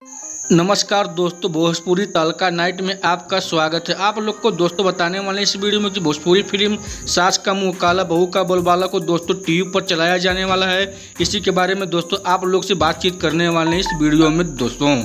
नमस्कार दोस्तों, भोजपुरी तड़का नाइट में आपका स्वागत है। आप लोग को दोस्तों बताने वाले इस वीडियो में कि भोजपुरी फिल्म सास का मुंह काला बहू का बोलबाला को दोस्तों टीवी पर चलाया जाने वाला है। इसी के बारे में दोस्तों आप लोग से बातचीत करने वाले हैं इस वीडियो में दोस्तों।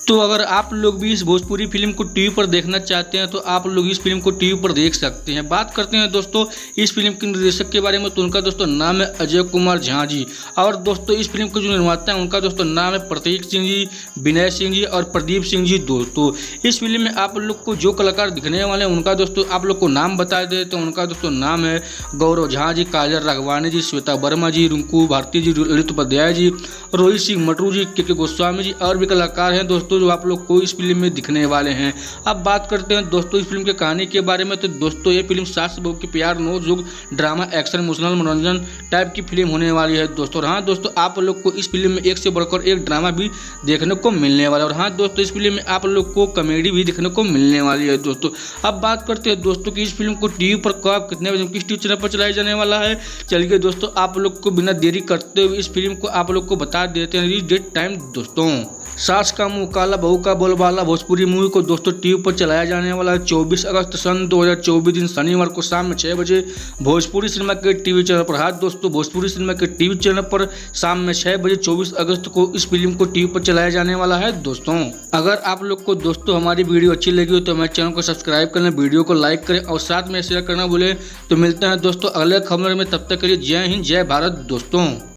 तो अगर आप लोग भी इस भोजपुरी फिल्म को टीवी पर देखना चाहते हैं तो आप लोग इस फिल्म को टीवी पर देख सकते हैं। बात करते हैं दोस्तों इस फिल्म के निर्देशक के बारे में, तो उनका दोस्तों नाम है अजय कुमार झा जी। और दोस्तों इस फिल्म के जो निर्माता हैं उनका दोस्तों नाम है प्रतीक सिंह जी, विनय सिंह जी और प्रदीप सिंह जी। दोस्तों इस फिल्म में आप लोग को जो कलाकार दिखने वाले हैं उनका दोस्तों आप लोग को नाम बता दें तो उनका दोस्तों नाम है गौरव झा जी, काजल राघवानी जी, श्वेता वर्मा जी, रिंकू भारती जी, ललित उपाध्याय जी, रोहित सिंह मटरू जी, के गोस्वामी जी और भी कलाकार हैं दोस्तों जो आप लोग को इस फिल्म में दिखने वाले हैं। अब बात करते हैं दोस्तों इस फिल्म के कहानी के बारे में, तो दोस्तों ये फिल्म सास बहू की प्यार नो जुग ड्रामा एक्शन इमोशनल मनोरंजन टाइप की फिल्म होने वाली है दोस्तों। और हाँ दोस्तों आप लोग को इस फिल्म में एक से बढ़कर एक ड्रामा भी देखने को मिलने वाला है। और हाँ दोस्तों इस फिल्म में आप लोग को कॉमेडी भी देखने को मिलने वाली है दोस्तों। अब बात करते हैं दोस्तों कि इस फिल्म को टीवी पर कब कितने बजे किस टीवी चैनल पर चलाया जाने वाला है। चलिए दोस्तों आप लोग को बिना देरी करते हुए इस फिल्म को आप लोग को बता देते हैं रिलीज डेट टाइम दोस्तों। सास का मुंह काला बहू का बोलबाला भोजपुरी मूवी को दोस्तों टीवी पर चलाया जाने वाला है 24 अगस्त सन 2024 दिन शनिवार को शाम में 6 बजे भोजपुरी सिनेमा के टीवी चैनल पर। हाँ दोस्तों भोजपुरी सिनेमा के टीवी चैनल पर शाम में 6 बजे 24 अगस्त को इस फिल्म को टीवी पर चलाया जाने वाला है दोस्तों। अगर आप लोग को दोस्तों हमारी वीडियो अच्छी लगी हो तो हमारे चैनल को सब्सक्राइब करें, वीडियो को लाइक करें और साथ में शेयर करना भूलें। तो मिलते हैं दोस्तों अगले खबर में, तब तक के लिए जय हिंद जय भारत दोस्तों।